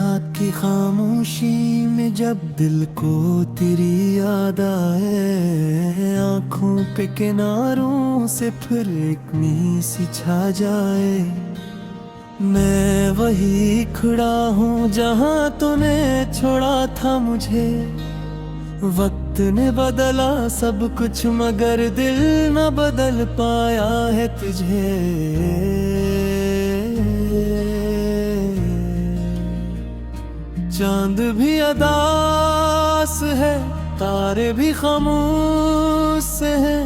रात की खामोशी में जब दिल को तेरी याद आए, आंखों पे किनारों से फिर एक नी सी छा जाए। मैं वही खड़ा हूँ जहाँ तूने छोड़ा था मुझे। वक्त ने बदला सब कुछ मगर दिल न बदल पाया है तुझे। चांद भी अदास है, तारे भी खामोश से हैं,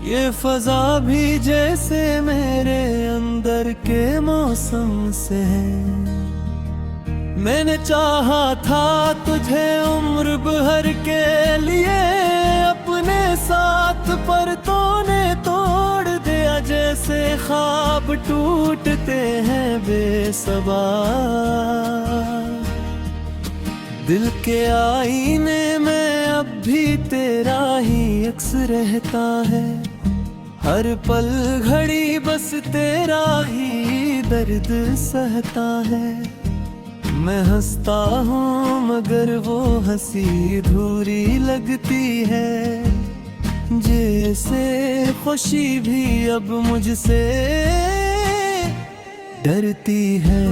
ये फजा भी जैसे मेरे अंदर के मौसम से है। मैंने चाहा था तुझे उम्र भर के लिए अपने साथ, पर तूने तोड़ दिया जैसे ख्वाब टूटते हैं बेसबार। दिल के आईने में अब भी तेरा ही अक्स रहता है, हर पल घड़ी बस तेरा ही दर्द सहता है। मैं हंसता हूँ मगर वो हंसी अधूरी लगती है, जैसे खुशी भी अब मुझसे डरती है।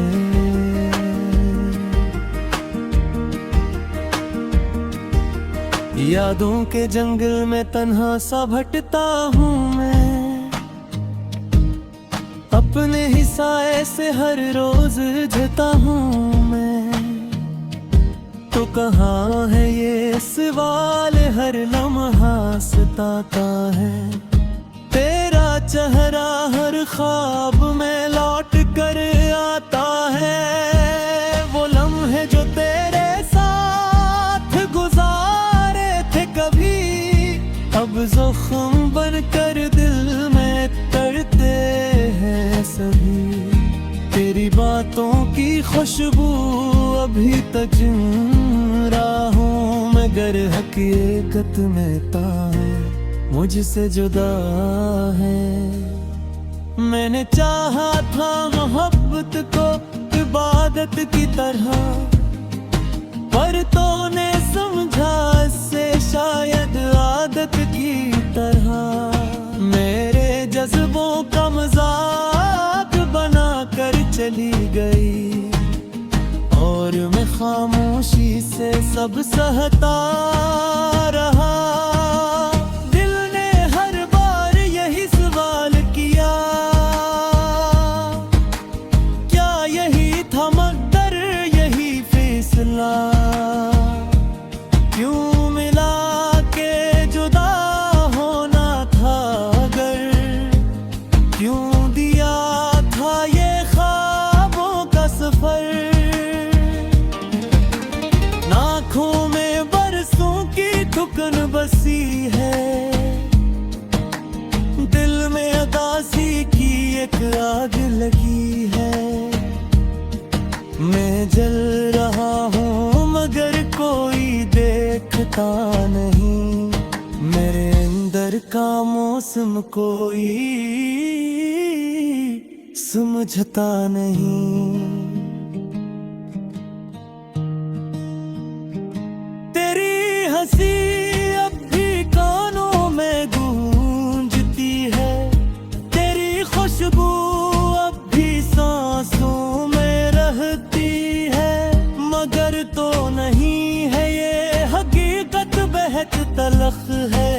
यादों के जंगल में तन्हा सा भटता हूँ मैं, अपने ही साए से हर रोज जता हूँ मैं। तो कहाँ है ये सवाल हर लम्हा सताता है, तेरा चेहरा हर ख्वाब में लौट कर आता है। वो लम्हे जो तेरे साथ गुजारे थे कभी, अब ज़ख्म बनकर दिल में तड़ते हैं सभी। तेरी बातों की खुशबू अभी तक जिंदा हूँ, मगर हकीकत में तां मुझसे जुदा है। मैंने चाहा था मोहब्बत को इबादत की तरह, पर तूने समझा इससे शायद आदत की तरह। मेरे जज्बों का मजाक बना कर चली गई, और मैं खामोशी से सब सहता रहा। दिल ने हर बार यही सवाल किया, क्या यही था मगर यही फैसला। क्यों मिला के जुदा होना था अगर, क्यों दिया था ये ख्वाबों का सफर। आँखों में बरसों की थुकन बसी है, दिल में उदासी की एक आग लगी है। मैं जल रहा हूँ मगर कोई देखता नहीं, मेरे अंदर का मौसम कोई समझता नहीं। हंसी अब भी कानों में गूंजती है, तेरी खुशबू अब भी सांसों में रहती है। मगर तो नहीं है ये हकीकत बेहद तलख है,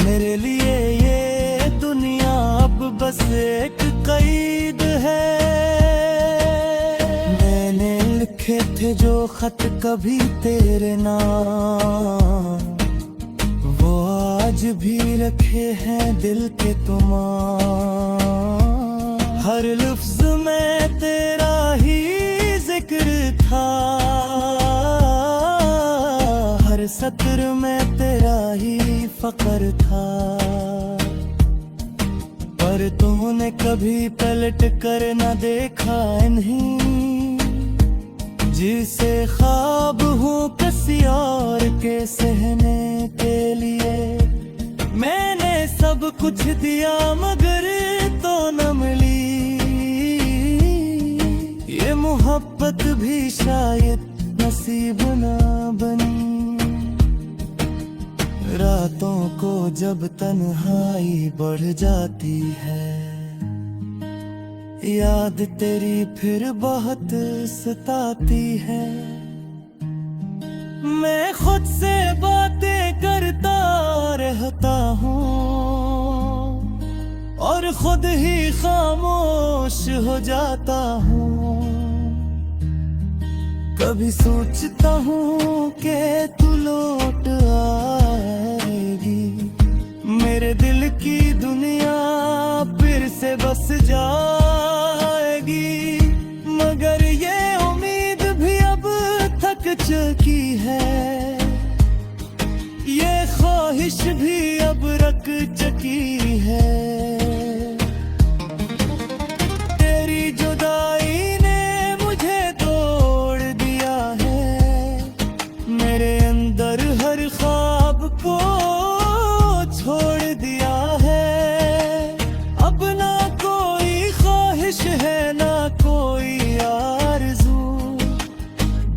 मेरे लिए ये दुनिया अब बस एक कैद है। लिखे थे जो खत कभी तेरे नाम, वो आज भी रखे हैं दिल के तुमाम। हर लफ्ज में तेरा ही जिक्र था, हर सत्र में तेरा ही फक्र था। पर तूने कभी पलट कर न देखा इन्हीं, जिसे ख्वाब हूँ किसी और के सहने के लिए। मैंने सब कुछ दिया मगर तो न मिली ये मोहब्बत भी शायद नसीब ना बनी। रातों को जब तन्हाई बढ़ जाती है, याद तेरी फिर बहुत सताती है। मैं खुद से बातें करता रहता हूँ और खुद ही खामोश हो जाता हूँ। कभी सोचता हूँ कि तू लौट आएगी, मेरे दिल की दुनिया फिर से बस जाएगी। मगर ये उम्मीद भी अब थक चुकी है, ये ख्वाहिश भी अब रक चुकी है। तेरी जुदाई ने मुझे तोड़ दिया है, मेरे अंदर हर ख्वाब को छोड़ दिया है। अब ना कोई ख्वाहिश है ना कोई आरज़ू,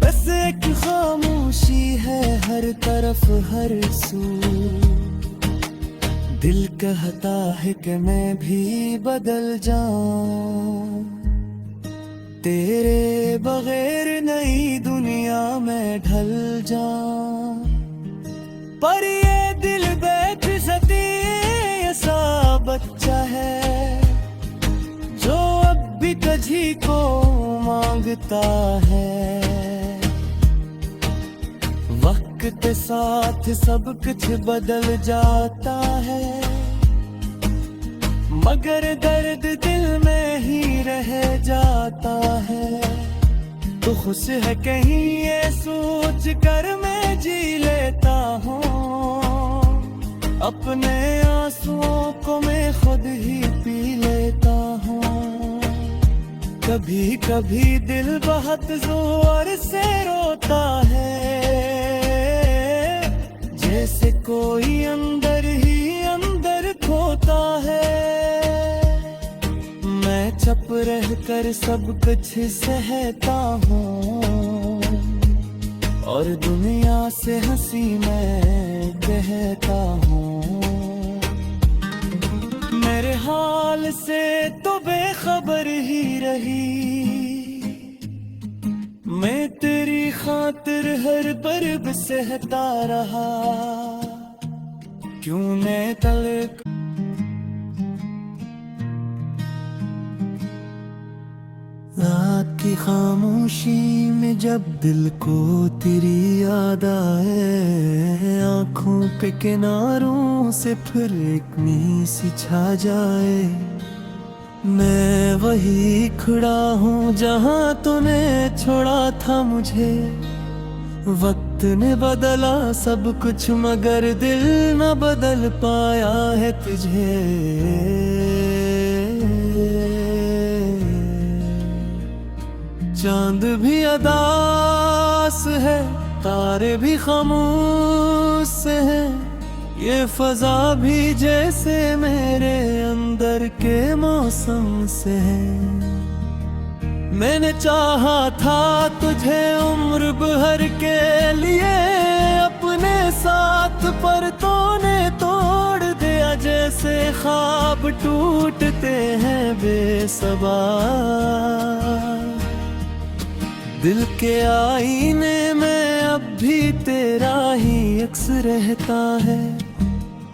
बस एक खामोशी है हर तरफ हर सू। दिल कहता है कि मैं भी बदल जाऊं, तेरे बगैर नई दुनिया में ढल जाऊं। पर ये दिल बेइज्जती ऐसा बच्चा है जो अब भी तुझी को मांगता है। वक्त के साथ सब कुछ बदल जाता है, मगर दर्द दिल में ही रह जाता है। तो खुश है कहीं ये सोच कर मैं जी लेता हूँ, अपने आंसुओं को मैं खुद ही पी लेता हूँ। कभी कभी दिल बहुत जोर से रोता है, जैसे कोई अंदर ही अंदर खोता है। मैं चुप रह कर सब कुछ सहता हूँ और दुनिया से हंसी मैं कहता हूँ। मेरे हाल से तो बेखबर ही रही, मैं तेरी खातिर हर पर्व सहता रहा। क्यों ने तलक रात की खामोशी में जब दिल को तेरी याद आए, आंखों पे किनारों से फिर एक नी सी छा जाए। मैं वही खड़ा हूँ जहाँ तूने छोड़ा था मुझे। वक्त ने बदला सब कुछ मगर दिल न बदल पाया है तुझे। चांद भी अदास है, तारे भी खामोश हैं, ये फजा भी जैसे मेरे अंदर के मौसम से है। मैंने चाहा था तुझे उम्र भर के लिए अपने साथ, पर तूने तोड़ दिया जैसे ख्वाब टूटते हैं बेसबार। दिल के आईने में अब भी तेरा ही अक्स रहता है,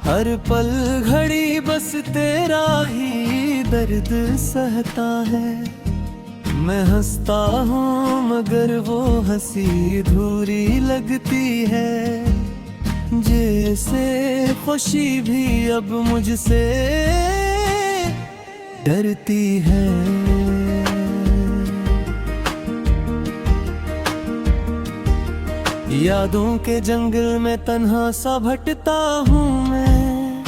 हर पल घड़ी बस तेरा ही दर्द सहता है। मैं हंसता हूँ मगर वो हंसी अधूरी लगती है, जैसे खुशी भी अब मुझसे डरती है। यादों के जंगल में तन्हा सा भटता हूँ मैं,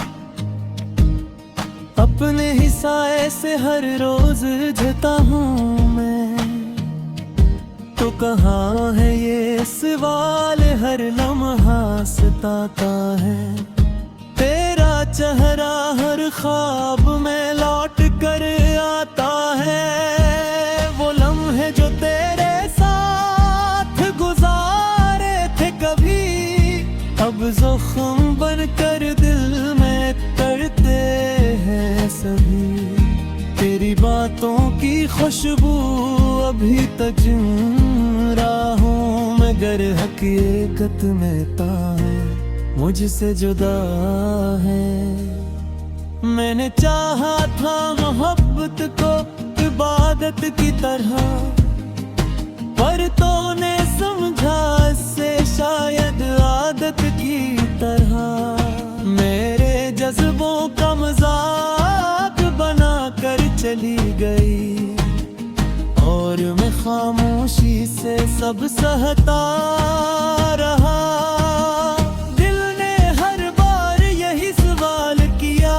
अपने ही साए से हर रोज जता हूँ मैं। तो कहाँ है ये सवाल हर लम्हा सताता है, तेरा चेहरा हर ख्वाब में लौट कर आता है। वो लम्हे जो तेरे सभी। तेरी बातों की खुशबू अभी तक जिन रहा हूँ, मगर हकीकत में ता मुझसे जुदा है। मैंने चाहा था मोहब्बत को इबादत की तरह, पर तूने समझा इससे शायद आदत की तरह। मेरे जज्बों का मजाक बना कर चली गई, और मैं खामोशी से सब सहता रहा। दिल ने हर बार यही सवाल किया,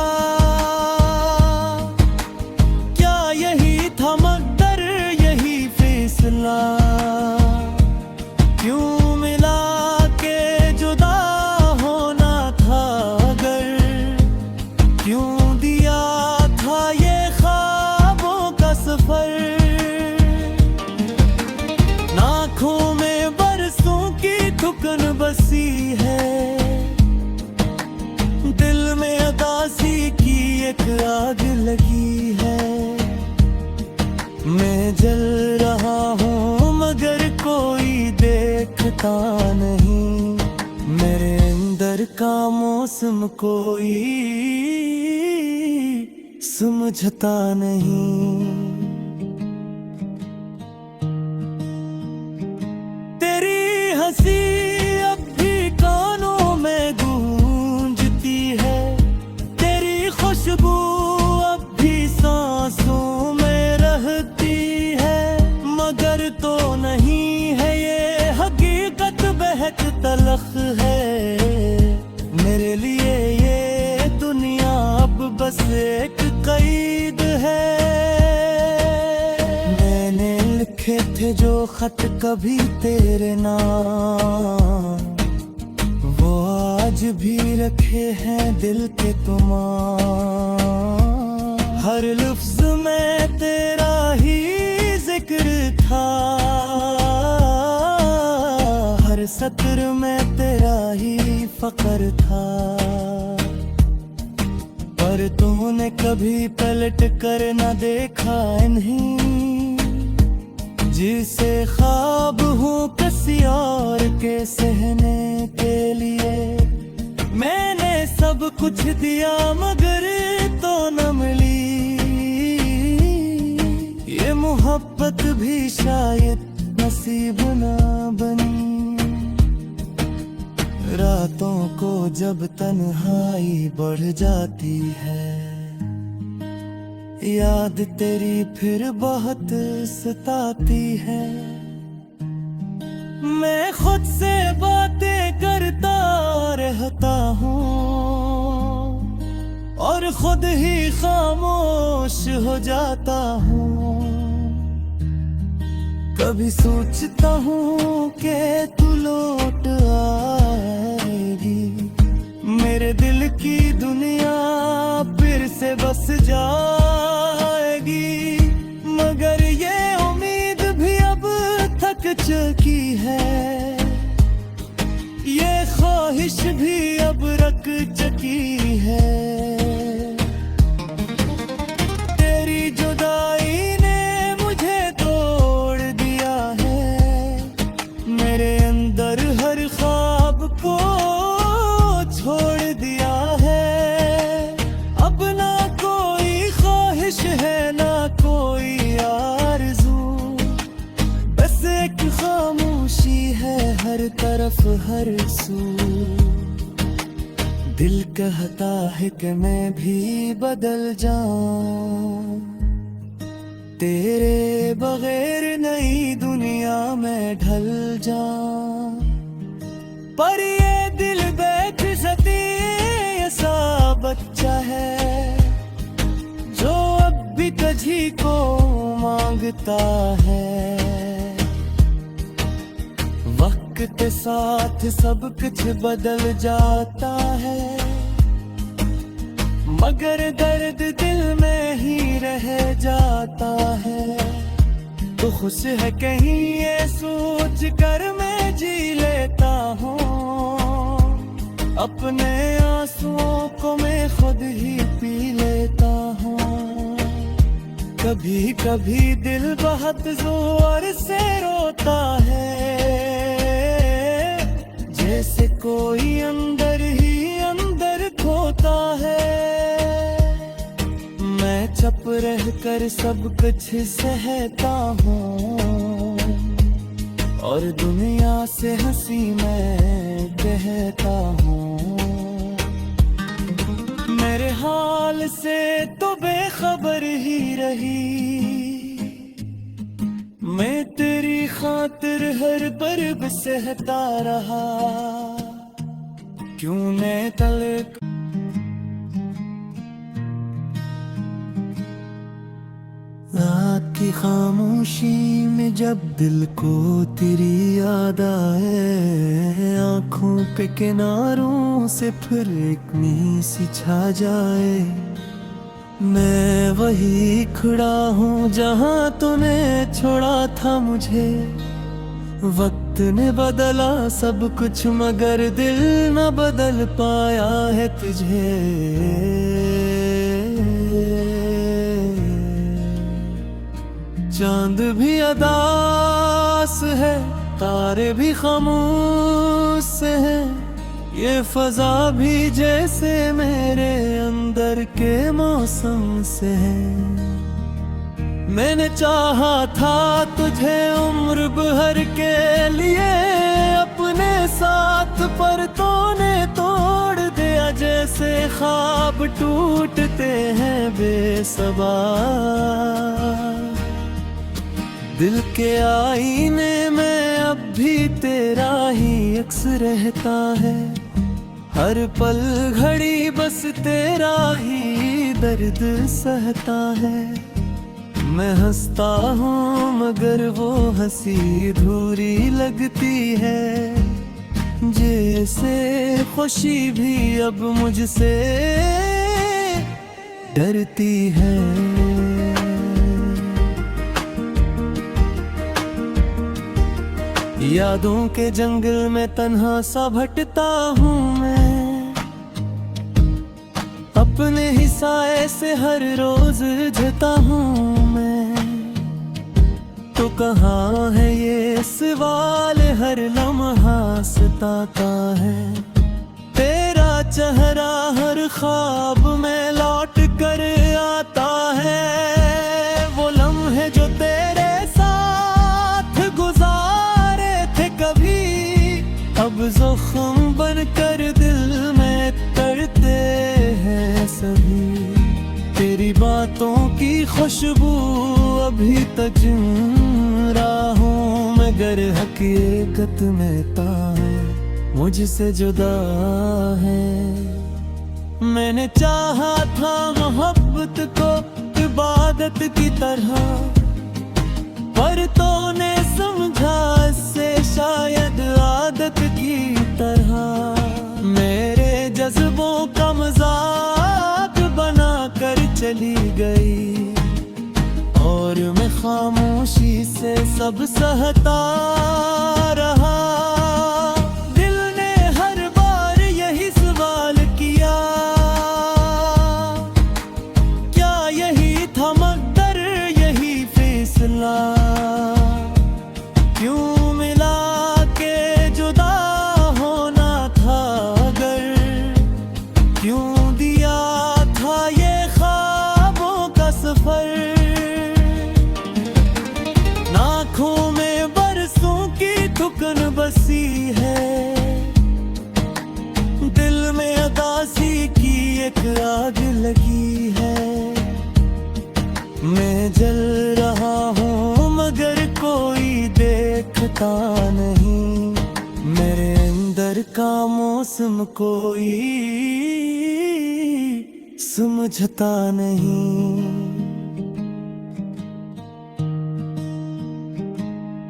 क्या यही था मकदर, यही फैसला? क्यों मिला के जुदा होना था अगर, क्यों दिया था ये ख्वाबों का सफर? आँखों में बरसों की थुकन बसी है, दिल में उदासी की एक आग लगी है। मैं जल रहा हूँ मगर कोई देखता नहीं, मेरे अंदर का मौसम कोई समझता नहीं। तेरी हंसी अब भी कानों में गूंजती है, तेरी खुशबू अब भी सांसों में रहती है। मगर तो नहीं है ये हकीकत, बहक तलख है। मेरे लिए ये दुनिया अब बस एक कैद है। मैंने लिखे थे जो खत कभी तेरे नाम, वो आज भी रखे हैं दिल के तुमाम। हर लफ्ज में तेरा ही जिक्र था, हर सत्र में तेरा ही फक्र था। पर तूने कभी पलट कर न देखा इन्हीं, जिसे ख्वाब हूँ किसी और के सहने के लिए। मैंने सब कुछ दिया मगर तो न मिली ये मोहब्बत भी शायद नसीब न बनी। रातों को जब तन्हाई बढ़ जाती है, याद तेरी फिर बहुत सताती है। मैं खुद से बातें करता रहता हूँ और खुद ही खामोश हो जाता हूँ। कभी सोचता हूँ कि तू लौट आएगी, मेरे दिल की दुनिया फिर से बस जाएगी। मगर ये उम्मीद भी अब थक चुकी है, ये ख्वाहिश भी अब रक चुकी है। तेरी जुदाई ने मुझे तोड़ दिया है, मेरे अंदर हर ख्वाब को छोड़ दिया है। अब ना कोई ख्वाहिश है ना कोई आरज़ू, बस एक खामोशी है हर तरफ हर सू। दिल कहता है कि मैं भी बदल जाऊं, तेरे बगैर नई दुनिया में ढल जाऊं। पर ये दिल बैठ सती ऐसा बच्चा है जो अब भी तुझी को मांगता है। वक्त के साथ सब कुछ बदल जाता है, मगर दर्द दिल में ही रह जाता है। तो खुश है कहीं ये सोच कर मैं जी लेता हूँ, अपने आंसुओं को मैं खुद ही पी लेता हूँ। कभी कभी दिल बहुत जोर से रोता है, जैसे कोई अंदर ही अंदर खोता है। मैं चुप रह कर सब कुछ सहता हूँ, और दुनिया से हंसी मैं कहता हूँ। मेरे हाल से तो बेखबर ही रही, मैं तेरी खातिर हर बर्ब सहता रहा। क्यों ने तलक रात की खामोशी में जब दिल को तेरी याद आए, आंखों पे किनारों से फिर एक नी सी छा जाए। मैं वही खड़ा हूँ जहाँ तूने छोड़ा था मुझे। वक्त ने बदला सब कुछ मगर दिल न बदल पाया है तुझे। चांद भी अदास है, तारे भी खामोश हैं, ये फजा भी जैसे मेरे अंदर के मौसम से है। मैंने चाहा था तुझे उम्र भर के लिए अपने साथ, पर तूने तोड़ दिया जैसे ख्वाब टूटते हैं बेसबार। दिल के आईने में अब भी तेरा ही अक्स रहता है, हर पल घड़ी बस तेरा ही दर्द सहता है। मैं हंसता हूँ मगर वो हंसी अधूरी लगती है, जैसे खुशी भी अब मुझसे डरती है। यादों के जंगल में तन्हा सा भटता हूँ मैं, अपने ही साए से हर रोज जता हूँ मैं। तो कहाँ है ये सवाल हर लम्हा सताता है, तेरा चेहरा हर ख्वाब में लौट कर आता है। वो लम्हे जो तेरे अब ज़ख्म बनकर दिल में तड़ते हैं सभी। तेरी बातों की खुशबू अभी तक जिंदा हूँ, मगर हकीकत में तां मुझसे जुदा है। मैंने चाहा था मोहब्बत को इबादत की तरह, पर तूने समझा इससे शायद आदत की तरह। मेरे जज्बों का मजाक बना कर चली गई, और मैं खामोशी से सब सहता रहा। दिल ने हर बार यही सवाल किया, क्या यही था मगर यही फैसला। क्यों मिला के जुदा होना था अगर, क्यों दिया था ये ख्वाबों का सफर। नाखों में बरसों की थुकन बसी है, दिल में उदासी की एक आग लगी है। मैं जल रहा हूँ मगर कोई देखता नहीं, मेरे अंदर का मौसम कोई समझता नहीं।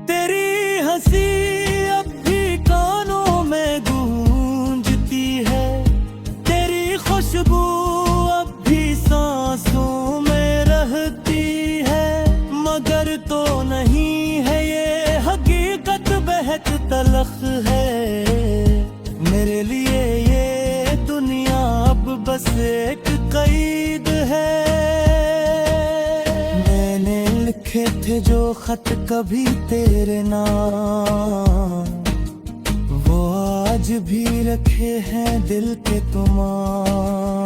तेरी हंसी अब भी कानों में गूंजती है, तेरी खुशबू अब भी सांसों में रहती है। मगर तो नहीं है ये हकीकत बेहद तलख है, मेरे लिए ये दुनिया अब बस एक कैद है। मैं लिखे थे जो खत कभी तेरे नाम, वो आज भी रखे हैं दिल के तुमाम।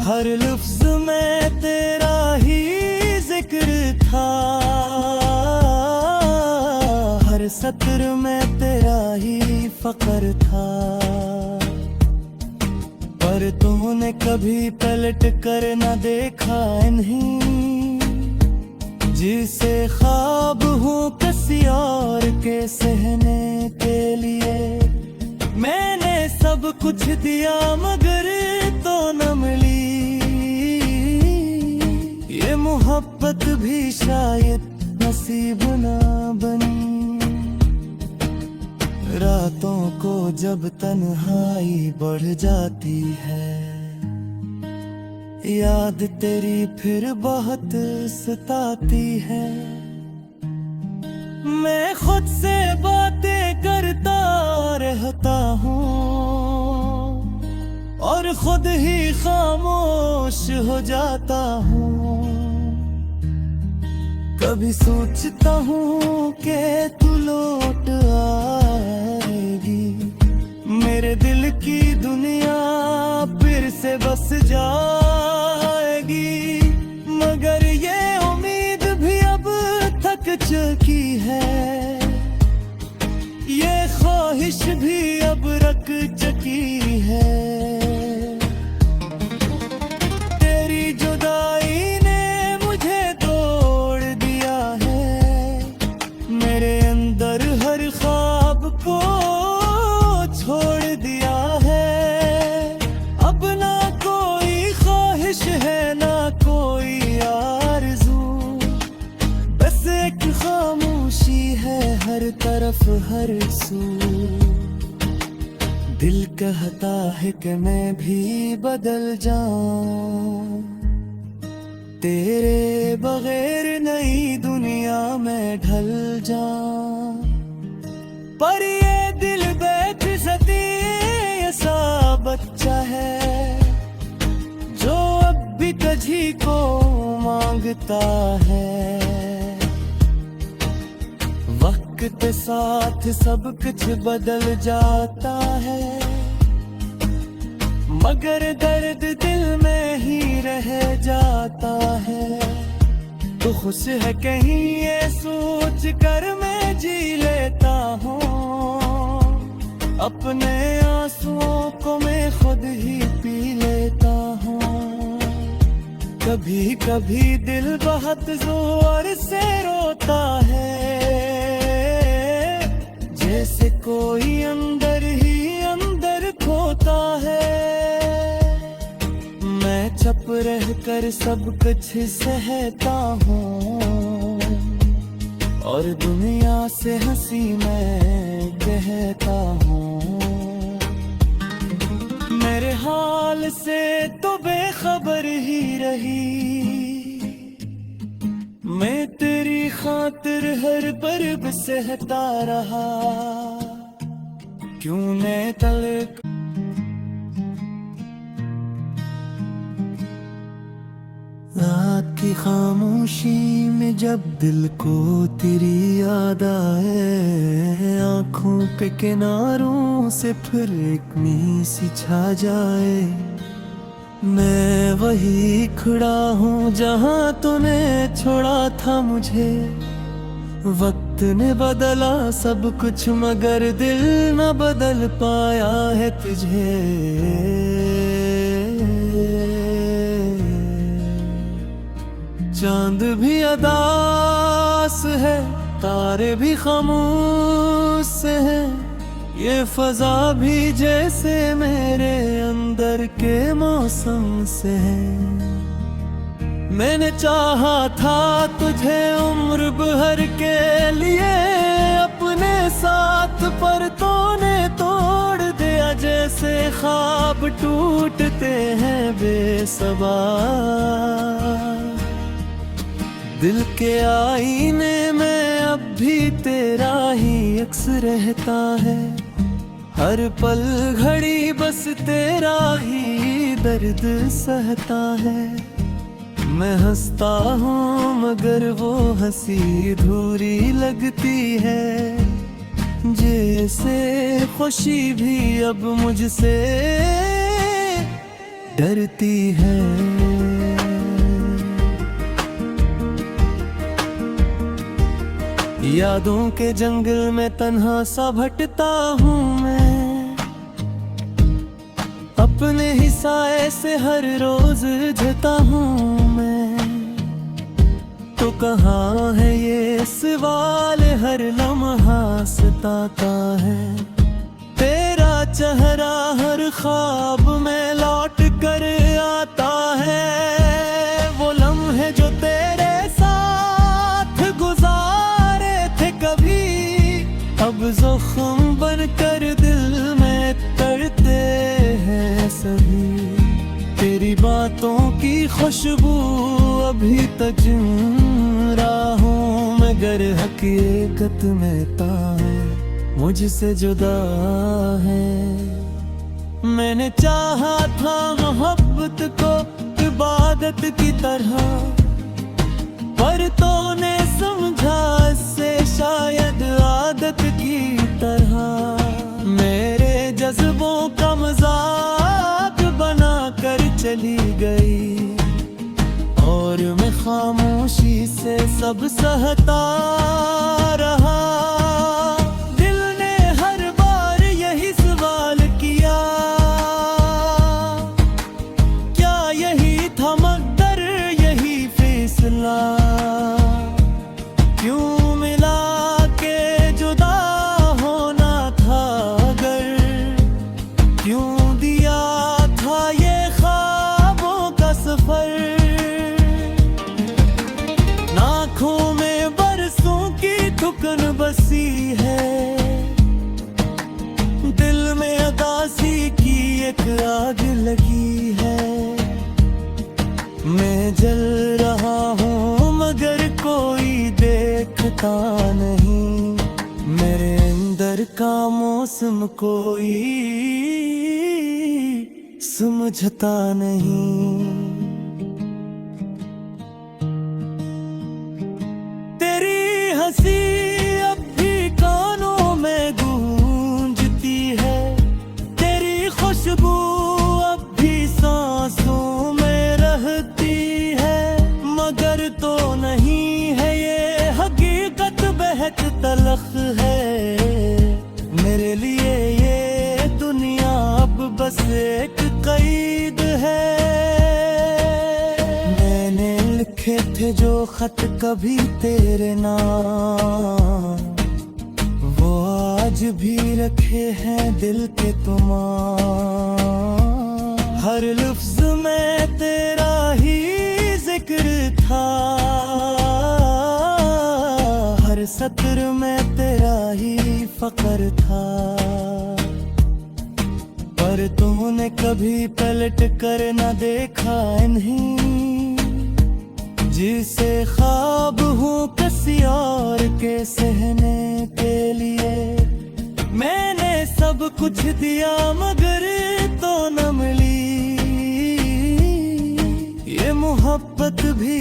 हर लफ्ज में तेरा ही जिक्र था, हर सत्र में तेरा ही फख्र था। पर तूने कभी पलट कर न देखा इन्हीं, जिसे ख्वाब हूँ किसी और के सहने के लिए। मैंने सब कुछ दिया मगर तो न मिली, ये मोहब्बत भी शायद नसीब ना बनी। रातों को जब तन्हाई बढ़ जाती है, याद तेरी फिर बहुत सताती है। मैं खुद से बातें करता रहता हूँ और खुद ही खामोश हो जाता हूँ। कभी सोचता हूँ कि तू लौट आएगी, मेरे दिल की दुनिया फिर से बस जाएगी। मगर ये उम्मीद भी अब थक चुकी है, ये ख्वाहिश भी अब रख चुकी है। तेरी जुदाई ने मुझे तोड़ दिया है, मेरे अंदर हर ख्वाब को छोड़ दिया है। अब ना कोई ख्वाहिश है ना कोई आरज़ू, बस एक खामोशी है हर तरफ हर सू। दिल कहता है कि मैं भी बदल जाऊं, तेरे बगैर नई दुनिया में ढल जाऊं। पर ये दिल बेइज्जती ऐसा बच्चा है जो अब भी तुझी को मांगता है। वक्त के साथ सब कुछ बदल जाता है, मगर दर्द दिल में ही रह जाता है। तो खुश है कहीं ये सोच कर मैं जी लेता हूँ, अपने आंसुओं को मैं खुद ही पी लेता हूँ। कभी कभी दिल बहुत जोर से रोता है, जैसे कोई अंदर ही अंदर खोता है। मैं चुप रह कर सब कुछ सहता हूँ और दुनिया से हंसी मैं कहता हूँ। मेरे हाल से तो बेखबर ही रही, मैं तेरी खातिर हर पर्व सहता रहा। क्यों ने तलक रात की खामोशी में जब दिल को तेरी याद आए, आँखों पे किनारों से फिर एक नी सी छा जाए। मैं वही खड़ा हूँ जहाँ तूने छोड़ा था मुझे। वक्त ने बदला सब कुछ मगर दिल न बदल पाया है तुझे। चांद भी अदास है, तारे भी खामोश से हैं, ये फजा भी जैसे मेरे अंदर के मौसम से है। मैंने चाहा था तुझे उम्र भर के लिए अपने साथ, पर तूने तोड़ दिया जैसे ख्वाब टूटते हैं बेसबार। दिल के आईने में अब भी तेरा ही अक्स रहता है, हर पल घड़ी बस तेरा ही दर्द सहता है। मैं हंसता हूँ मगर वो हंसी अधूरी लगती है, जैसे खुशी भी अब मुझसे डरती है। यादों के जंगल में तन्हा सा भटता हूँ मैं, अपने ही साए से हर रोज जता हूँ मैं। तो कहाँ है ये सवाल हर लम्हा सताता है, तेरा चेहरा हर ख्वाब में लौट कर आता है। वो लम्हे जो तेरे साथ गुजारे थे कभी, अब ज़ख्म बनकर दिल में तड़ते हैं सभी। तेरी बातों की खुशबू अभी तक जिंदा हूँ, मगर हकीकत में तां मुझसे जुदा है। मैंने चाहा था मोहब्बत को इबादत की तरह, पर तूने समझा इससे शायद आदत की तरह। मेरे जज्बों का मजाक बना कर चली गई, और मैं खामोशी से सब सहता रहा। दिल ने हर बार यही सवाल किया, क्या यही था मगर यही फैसला? क्यों मिला के जुदा होना था अगर, क्यों दिया था ये ख्वाबों का सफर? आँखों में बरसों की थुकन बसी है, दिल में उदासी की एक आग लगी है। मैं जल रहा हूँ मगर कोई देखता नहीं, मेरे अंदर का मौसम कोई समझता नहीं। हंसी अब भी कानों में गूंजती है, तेरी खुशबू अब भी सांसों में रहती है। मगर तो नहीं है ये हकीकत बेहद तलख है, मेरे लिए ये दुनिया अब बस एक कैद है। लिखे थे जो खत कभी तेरे नाम, वो आज भी रखे हैं दिल के तुमाम। हर लफ्ज में तेरा ही जिक्र था, हर सत्र में तेरा ही फक्र था। पर तूने कभी पलट कर न देखा इन्हीं, जिसे ख्वाब हूँ किसी और के सहने के लिए। मैंने सब कुछ दिया मगर तो न मिली, ये मोहब्बत भी